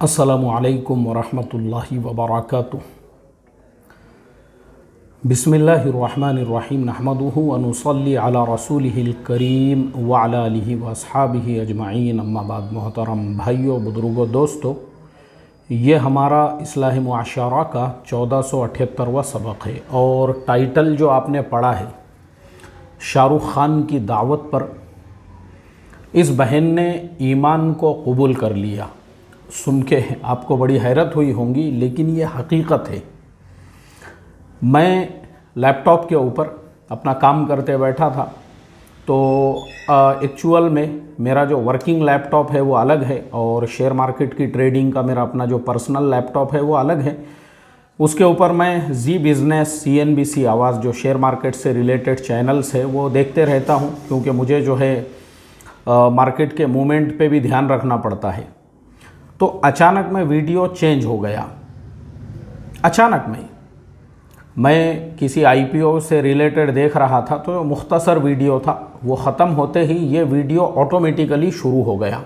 अस्सलामुअलैकुम वरहमतुल्लाहि वबरकातुहू। बिस्मिल्लाहिर्रहमानिर्रहीम नहमदुहु व नुसल्ली अला रसूलिहिल करीम व अला आलिहि व अस्हाबिहि अजमाइन, अम्मा बाद। मोहतरम भाइयों, बुजुर्गों, दोस्तों, ये हमारा इस्लाह मुआशरा का 1478वां सबक है और टाइटल जो आपने पढ़ा है शाहरुख ख़ान की दावत पर। इस बहन ने ईमान को कबूल कर लिया। सुन के आपको बड़ी हैरत हुई होंगी, लेकिन ये हकीकत है। मैं लैपटॉप के ऊपर अपना काम करते बैठा था, तो एक्चुअल में मेरा जो वर्किंग लैपटॉप है वो अलग है और शेयर मार्केट की ट्रेडिंग का मेरा अपना जो पर्सनल लैपटॉप है वो अलग है। उसके ऊपर मैं जी बिज़नेस, CNBC आवाज़, जो शेयर मार्केट से रिलेटेड चैनल्स है वो देखते रहता हूँ, क्योंकि मुझे जो है मार्केट के मूवमेंट पे भी ध्यान रखना पड़ता है। तो अचानक में वीडियो चेंज हो गया। अचानक में मैं किसी IPO से रिलेटेड देख रहा था, तो मुख्तसर वीडियो था, वो ख़त्म होते ही ये वीडियो ऑटोमेटिकली शुरू हो गया।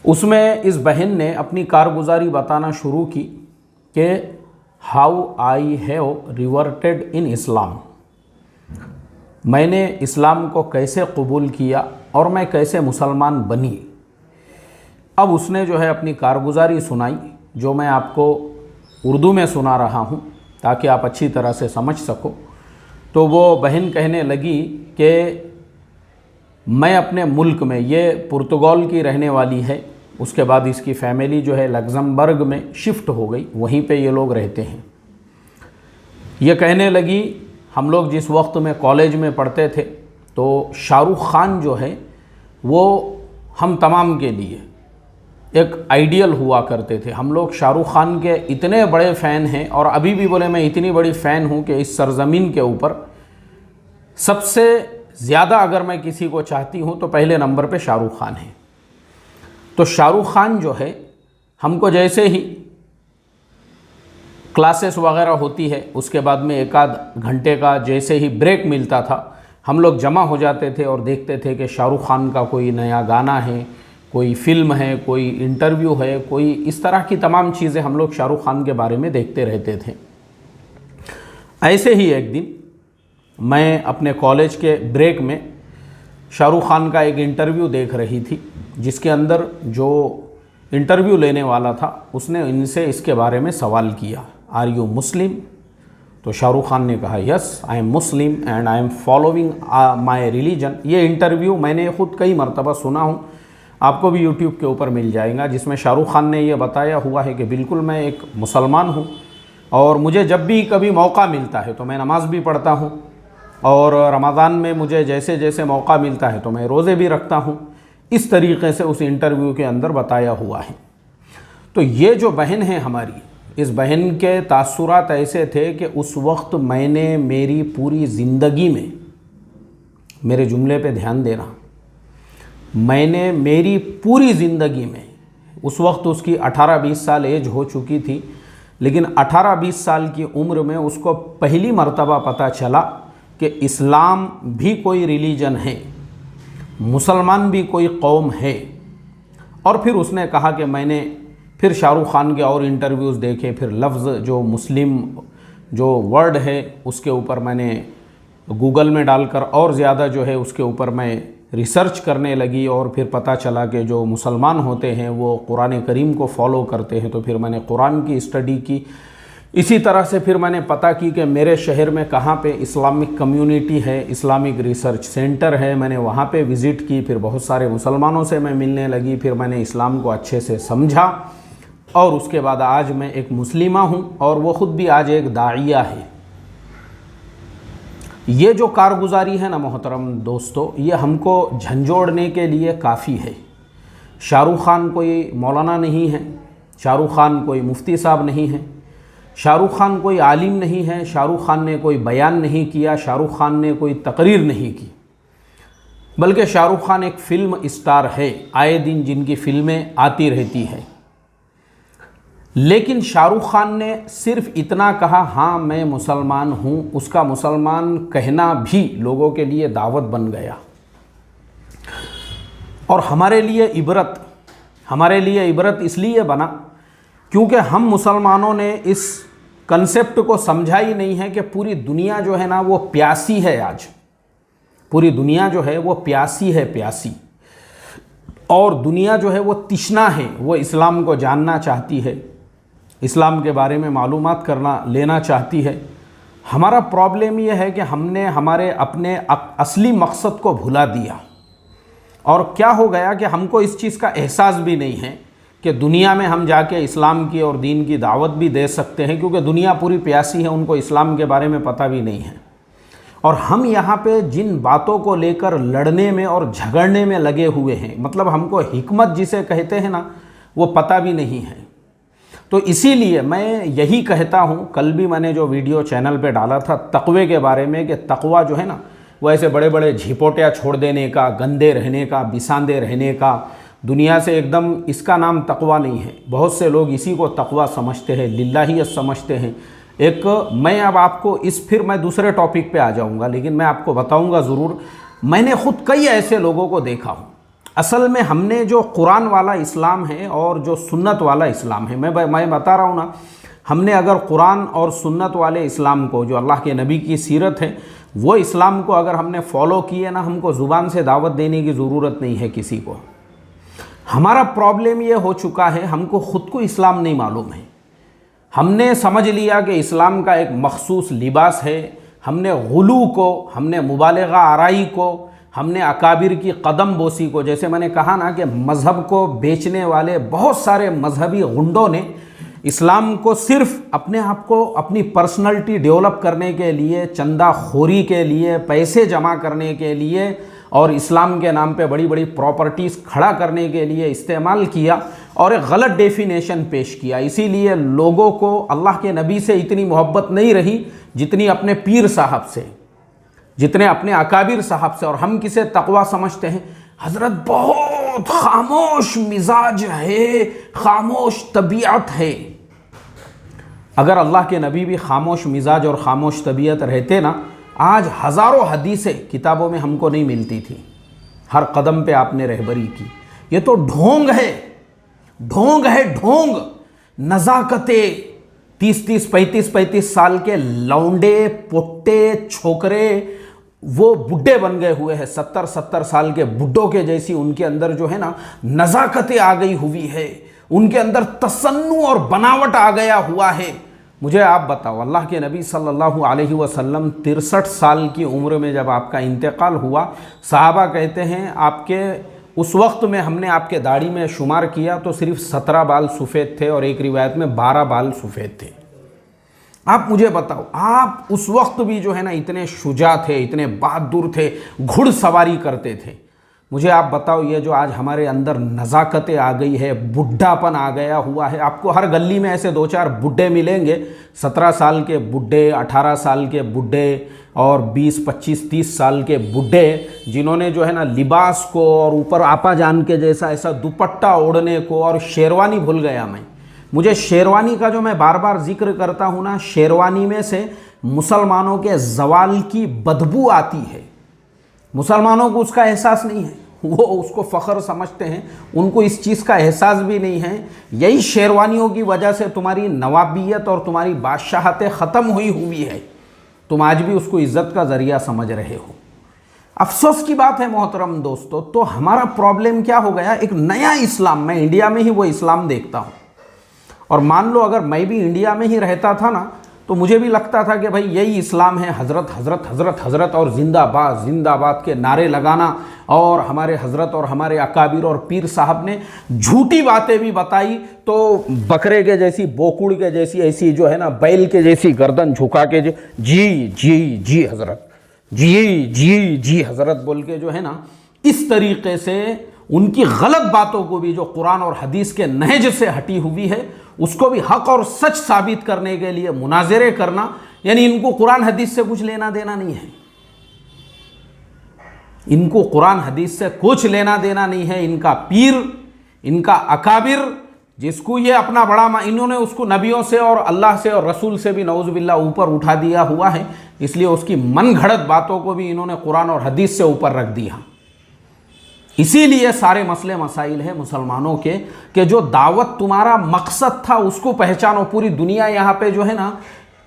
उसमें इस बहन ने अपनी कारगुजारी बताना शुरू की कि हाउ आई हैव रिवर्टेड इन इस्लाम, मैंने इस्लाम को कैसे कबूल किया और मैं कैसे मुसलमान बनी। अब उसने जो है अपनी कारगुजारी सुनाई, जो मैं आपको उर्दू में सुना रहा हूँ ताकि आप अच्छी तरह से समझ सको। तो वो बहन कहने लगी कि मैं अपने मुल्क में, ये पुर्तगाल की रहने वाली है, उसके बाद इसकी फैमिली जो है लग्जमबर्ग में शिफ्ट हो गई, वहीं पे ये लोग रहते हैं। ये कहने लगी, हम लोग जिस वक्त में कॉलेज में पढ़ते थे तो शाहरुख ख़ान जो है वो हम तमाम के लिए एक आइडियल हुआ करते थे। हम लोग शाहरुख ख़ान के इतने बड़े फ़ैन हैं, और अभी भी बोले मैं इतनी बड़ी फ़ैन हूँ कि इस सरज़मीन के ऊपर सबसे ज़्यादा अगर मैं किसी को चाहती हूँ तो पहले नंबर पे शाहरुख ख़ान है। तो शाहरुख ख़ान जो है, हमको जैसे ही क्लासेस वगैरह होती है, उसके बाद में एक आध घंटे का जैसे ही ब्रेक मिलता था, हम लोग जमा हो जाते थे और देखते थे कि शाहरुख ख़ान का कोई नया गाना है, कोई फ़िल्म है, कोई इंटरव्यू है, कोई इस तरह की तमाम चीज़ें हम लोग शाहरुख ख़ान के बारे में देखते रहते थे। ऐसे ही एक दिन मैं अपने कॉलेज के ब्रेक में शाहरुख ख़ान का एक इंटरव्यू देख रही थी, जिसके अंदर जो इंटरव्यू लेने वाला था उसने इनसे इसके बारे में सवाल किया, आर यू मुस्लिम? तो शाहरुख ख़ान ने कहा, yes I am Muslim and I am following my religion. ये इंटरव्यू मैंने ख़ुद कई मरतबा सुना हूँ, आपको भी यूट्यूब के ऊपर मिल जाएगा, जिसमें शाहरुख ख़ान ने यह बताया हुआ है कि बिल्कुल मैं एक मुसलमान हूँ और मुझे जब भी कभी मौका मिलता है तो मैं नमाज़ भी पढ़ता हूँ, और रमज़ान में मुझे जैसे जैसे मौका मिलता है तो मैं रोज़े भी रखता हूँ। इस तरीक़े से उस इंटरव्यू के अंदर बताया हुआ है। तो ये जो बहन है हमारी, इस बहन के तासुरात ऐसे थे कि उस वक्त मैंने मेरी पूरी ज़िंदगी में, मेरे जुमले पे ध्यान देना, मैंने मेरी पूरी ज़िंदगी में, उस वक्त उसकी 18-20 साल एज हो चुकी थी, लेकिन 18-20 साल की उम्र में उसको पहली मर्तबा पता चला कि इस्लाम भी कोई रिलीजन है, मुसलमान भी कोई कौम है। और फिर उसने कहा कि मैंने फिर शाहरुख ख़ान के और इंटरव्यूज़ देखे, फिर लफ्ज़ जो मुस्लिम जो वर्ड है उसके ऊपर मैंने गूगल में डालकर और ज़्यादा जो है उसके ऊपर मैं रिसर्च करने लगी, और फिर पता चला कि जो मुसलमान होते हैं वो कुरान करीम को फॉलो करते हैं। तो फिर मैंने कुरान की स्टडी की। इसी तरह से फिर मैंने पता की कि मेरे शहर में कहाँ पे इस्लामिक कम्युनिटी है, इस्लामिक रिसर्च सेंटर है, मैंने वहाँ पे विज़िट की। फिर बहुत सारे मुसलमानों से मैं मिलने लगी, फिर मैंने इस्लाम को अच्छे से समझा, और उसके बाद आज मैं एक मुस्लिमा हूँ और वो ख़ुद भी आज एक दाइया है। ये जो कारगुजारी है ना मोहतरम दोस्तों, ये हमको झंझोड़ने के लिए काफ़ी है। शाहरुख ख़ान कोई मौलाना नहीं है, शाहरुख ख़ान कोई मुफ्ती साहब नहीं है, शाहरुख ख़ान कोई आलिम नहीं है, शाहरुख ख़ान ने कोई बयान नहीं किया, शाहरुख ख़ान ने कोई तकरीर नहीं की, बल्कि शाहरुख ख़ान एक फ़िल्म स्टार है, आए दिन जिनकी फ़िल्में आती रहती है। लेकिन शाहरुख ख़ान ने सिर्फ इतना कहा, हाँ मैं मुसलमान हूँ, उसका मुसलमान कहना भी लोगों के लिए दावत बन गया। और हमारे लिए इबरत, हमारे लिए इबरत इसलिए बना क्योंकि हम मुसलमानों ने इस कंसेप्ट को समझा ही नहीं है कि पूरी दुनिया जो है ना वो प्यासी है। आज पूरी दुनिया जो है वो प्यासी है, प्यासी। और दुनिया जो है वो तिश्ना है, वो इस्लाम को जानना चाहती है, इस्लाम के बारे में मालूमात लेना चाहती है। हमारा प्रॉब्लम ये है कि हमने हमारे अपने असली मकसद को भुला दिया। और क्या हो गया कि हमको इस चीज़ का एहसास भी नहीं है कि दुनिया में हम जाके इस्लाम की और दीन की दावत भी दे सकते हैं, क्योंकि दुनिया पूरी प्यासी है, उनको इस्लाम के बारे में पता भी नहीं है। और हम यहाँ पे जिन बातों को लेकर लड़ने में और झगड़ने में लगे हुए हैं, मतलब हमको हिकमत जिसे कहते हैं ना, वो पता भी नहीं है। तो इसीलिए मैं यही कहता हूँ, कल भी मैंने जो वीडियो चैनल पे डाला था तक़वे के बारे में, कि तक़वा जो है ना वो ऐसे बड़े बड़े झिपोटियाँ छोड़ देने का, गंदे रहने का, बिसांदे रहने का, दुनिया से एकदम, इसका नाम तक़वा नहीं है। बहुत से लोग इसी को तक़वा समझते हैं, लिल्लाहियत समझते हैं। मैं अब आपको फिर मैं दूसरे टॉपिक पे आ जाऊंगा, लेकिन मैं आपको बताऊंगा ज़रूर। मैंने ख़ुद कई ऐसे लोगों को देखा हूँ। असल में हमने जो कुरान वाला इस्लाम है और जो सुन्नत वाला इस्लाम है, मैं बता रहा हूँ ना, हमने अगर कुरान और सुन्नत वाले इस्लाम को, जो अल्लाह के नबी की सीरत है, वो इस्लाम को अगर हमने फॉलो किए ना, हमको ज़ुबान से दावत देने की ज़रूरत नहीं है किसी को। हमारा प्रॉब्लम ये हो चुका है, हमको ख़ुद को इस्लाम नहीं मालूम है। हमने समझ लिया कि इस्लाम का एक मखसूस लिबास है। हमने गुलू को, हमने मुबालगा आराई को, हमने अकाबिर की कदम बोसी को, जैसे मैंने कहा ना कि मज़हब को बेचने वाले बहुत सारे मजहबी गुंडों ने इस्लाम को सिर्फ अपने आप को, अपनी पर्सनैलिटी डेवलप करने के लिए, चंदा खोरी के लिए, पैसे जमा करने के लिए और इस्लाम के नाम पे बड़ी बड़ी प्रॉपर्टीज़ खड़ा करने के लिए इस्तेमाल किया और एक गलत डेफिनेशन पेश किया। इसीलिए लोगों को अल्लाह के नबी से इतनी मोहब्बत नहीं रही जितनी अपने पीर साहब से, जितने अपने अकाबिर साहब से। और हम किसे तकवा समझते हैं? हज़रत बहुत खामोश मिजाज है, खामोश तबीयत है। अगर अल्लाह के नबी भी खामोश मिजाज और ख़ामोश तबीयत रहते ना, आज हज़ारों हदीसें किताबों में हमको नहीं मिलती थी। हर कदम पे आपने रहबरी की। ये तो ढोंग है, ढोंग है, ढोंग। नज़ाकतें 30-30, 35-35 साल के लौंडे, पोट्टे, छोकरे, वो बुड्ढे बन गए हुए हैं, 70-70 साल के बुड्ढों के जैसी उनके अंदर जो है ना नज़ाकतें आ गई हुई है, उनके अंदर तसन्नु और बनावट आ गया हुआ है। मुझे आप बताओ, अल्लाह के नबी सल्लल्लाहु अलैहि वसल्लम 63 साल की उम्र में जब आपका इंतकाल हुआ, सहाबा कहते हैं आपके उस वक्त में हमने आपके दाढ़ी में शुमार किया तो सिर्फ 17 बाल सफ़ेद थे और एक रिवायत में 12 बाल सफ़ेद थे। आप मुझे बताओ, आप उस वक्त भी जो है ना इतने शुजा थे, इतने बहादुर थे, घुड़सवारी करते थे। मुझे आप बताओ, ये जो आज हमारे अंदर नज़ाकतें आ गई है, बुढ़ापन आ गया हुआ है। आपको हर गली में ऐसे 2-4 बुढ़े मिलेंगे, 17 साल के बुढ़े, 18 साल के बुढ़े और 20, 25, 30 साल के बुढ़े, जिन्होंने जो है ना लिबास को और ऊपर आपा जान के जैसा ऐसा दुपट्टा ओढ़ने को, और शेरवानी भूल गया मैं। मुझे शेरवानी का जो मैं बार बार जिक्र करता हूँ ना, शेरवानी में से मुसलमानों के जवाल की बदबू आती है। मुसलमानों को उसका एहसास नहीं है, वो उसको फ़ख्र समझते हैं, उनको इस चीज़ का एहसास भी नहीं है। यही शेरवानियों की वजह से तुम्हारी नवाबियत और तुम्हारी बादशाहतें ख़त्म हुई है। तुम आज भी उसको इज़्ज़त का ज़रिया समझ रहे हो। अफसोस की बात है मोहतरम दोस्तों। तो हमारा प्रॉब्लम क्या हो गया, एक नया इस्लाम, मैं इंडिया में ही वो इस्लाम देखता हूँ। और मान लो अगर मैं भी इंडिया में ही रहता था ना, तो मुझे भी लगता था कि भाई यही इस्लाम है, हज़रत हज़रत हज़रत हज़रत और ज़िंदाबाद ज़िंदाबाद के नारे लगाना। और हमारे हज़रत और हमारे अकाबिर और पीर साहब ने झूठी बातें भी बताई तो बकरे के जैसी, बोकुड़ के जैसी, ऐसी जो है ना बैल के जैसी गर्दन झुका के जी जी जी हज़रत, जी जी जी हज़रत बोल के जो है ना, इस तरीक़े से उनकी गलत बातों को भी, जो कुरान और हदीस के नहज से हटी हुई है, उसको भी हक और सच साबित करने के लिए मुनाज़रे करना। यानी इनको कुरान हदीस से कुछ लेना देना नहीं है, इनको कुरान हदीस से कुछ लेना देना नहीं है। इनका पीर, इनका अकाबिर, जिसको ये अपना बड़ा, इन्होंने उसको नबियों से और अल्लाह से और रसूल से भी नऊज़ बिल्लाह ऊपर उठा दिया हुआ है, इसलिए उसकी मन घड़त बातों को भी इन्होंने कुरान और हदीस से ऊपर रख दिया। इसीलिए सारे मसले मसाइल हैं मुसलमानों के कि जो दावत तुम्हारा मकसद था उसको पहचानो। पूरी दुनिया यहाँ पे जो है ना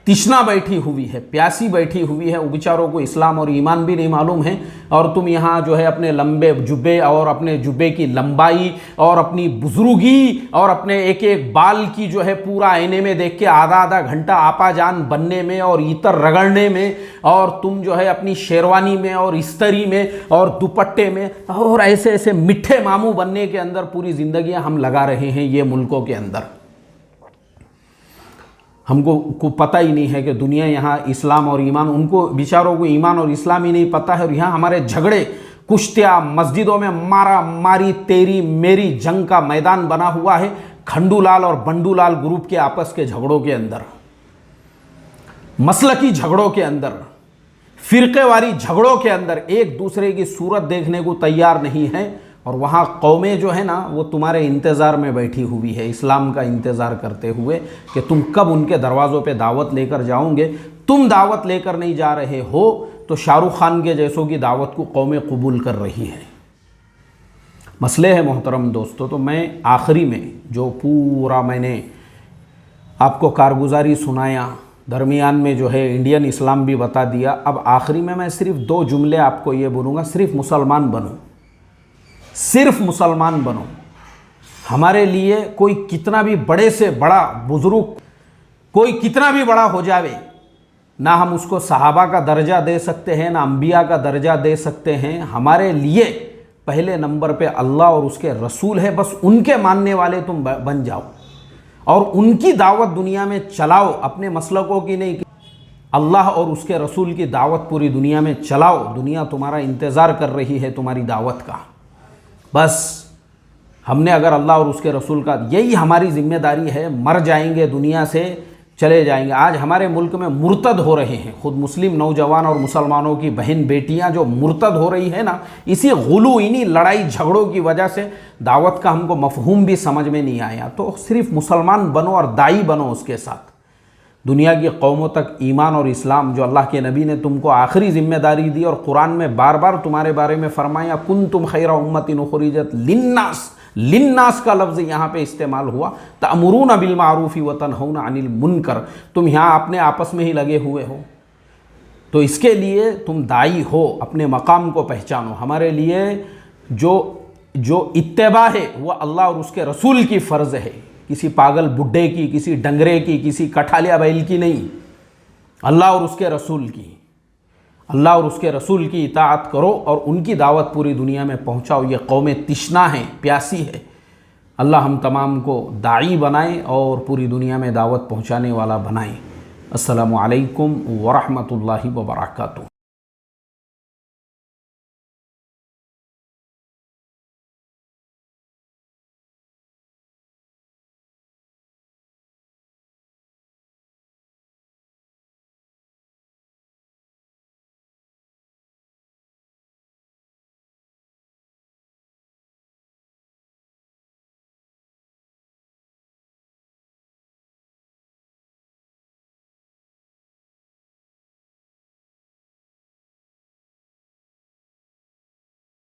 तिश्ना बैठी हुई है, प्यासी बैठी हुई है, वो बेचारों को इस्लाम और ईमान भी नहीं मालूम है, और तुम यहाँ जो है अपने लंबे जुब्बे और अपने जुब्बे की लंबाई और अपनी बुजुर्गी और अपने एक एक बाल की जो है पूरा आईने में देख के आधा आधा घंटा आपा जान बनने में और इतर रगड़ने में, और तुम जो है अपनी शेरवानी में और इस्तरी में और दुपट्टे में और ऐसे ऐसे मिठे मामू बनने के अंदर पूरी ज़िंदगियाँ हम लगा रहे हैं ये मुल्कों के अंदर। हमको को पता ही नहीं है कि दुनिया यहाँ इस्लाम और ईमान, उनको बेचारों को ईमान और इस्लाम ही नहीं पता है, और यहाँ हमारे झगड़े कुश्तियाँ मस्जिदों में मारा मारी तेरी मेरी जंग का मैदान बना हुआ है खंडूलाल और बंडूलाल ग्रुप के आपस के झगड़ों के अंदर, मसलकी झगड़ों के अंदर, फिरकेवारी झगड़ों के अंदर। एक दूसरे की सूरत देखने को तैयार नहीं है, और वहाँ कौमें जो है ना वो तुम्हारे इंतज़ार में बैठी हुई है, इस्लाम का इंतज़ार करते हुए कि तुम कब उनके दरवाज़ों पे दावत लेकर जाओगे। तुम दावत लेकर नहीं जा रहे हो तो शाहरुख खान के जैसों की दावत को कौमें कबूल कर रही है। मसले है मोहतरम दोस्तों। तो मैं आखिरी में जो पूरा मैंने आपको कारगुजारी सुनाया, दरमियान में जो है इंडियन इस्लाम भी बता दिया, अब आखिरी में मैं सिर्फ 2 जुमले आपको ये बोलूँगा, सिर्फ मुसलमान बनो, सिर्फ मुसलमान बनो। हमारे लिए कोई कितना भी बड़े से बड़ा बुजुर्ग, कोई कितना भी बड़ा हो जावे, ना हम उसको सहाबा का दर्जा दे सकते हैं, ना अंबिया का दर्जा दे सकते हैं। हमारे लिए पहले नंबर पे अल्लाह और उसके रसूल है, बस उनके मानने वाले तुम बन जाओ और उनकी दावत दुनिया में चलाओ, अपने मसलकों की नहीं, अल्लाह और उसके रसूल की दावत पूरी दुनिया में चलाओ। दुनिया तुम्हारा इंतज़ार कर रही है तुम्हारी दावत का। बस हमने अगर अल्लाह और उसके रसूल का, यही हमारी जिम्मेदारी है, मर जाएंगे दुनिया से चले जाएंगे। आज हमारे मुल्क में मुर्तद हो रहे हैं, खुद मुस्लिम नौजवान और मुसलमानों की बहन बेटियां जो मुर्तद हो रही है ना, इसी गुलू, इन्हीं लड़ाई झगड़ों की वजह से दावत का हमको मफहूम भी समझ में नहीं आया। तो सिर्फ मुसलमान बनो और दाई बनो उसके साथ। दुनिया की कौमों तक ईमान और इस्लाम जो अल्लाह के नबी ने तुमको आखिरी जिम्मेदारी दी और कुरान में बार बार तुम्हारे बारे में फरमाया, कुंतुम खैरा उम्मतिन उखरिजत लिन्नास, लिन्नास का लफ्ज़ यहाँ पे इस्तेमाल हुआ। तअमुरून बिल मारूफी व तनहौना अनिल मुनकर, तुम यहाँ अपने आपस में ही लगे हुए हो, तो इसके लिए तुम दाई हो, अपने मकाम को पहचानो। हमारे लिए जो इत्तेबा है वह अल्लाह और उसके रसूल की फ़र्ज़ है, किसी पागल बुड्ढे की, किसी डंगरे की, किसी कठालिया बैल की नहीं, अल्लाह और उसके रसूल की। अल्लाह और उसके रसूल की इताअत करो और उनकी दावत पूरी दुनिया में पहुंचाओ। ये कौमें तिश्ना है, प्यासी है। अल्लाह हम तमाम को दाई बनाए और पूरी दुनिया में दावत पहुंचाने वाला बनाए। अस्सलामु अलैकुम व रहमतुल्लाहि व बरकातुहू।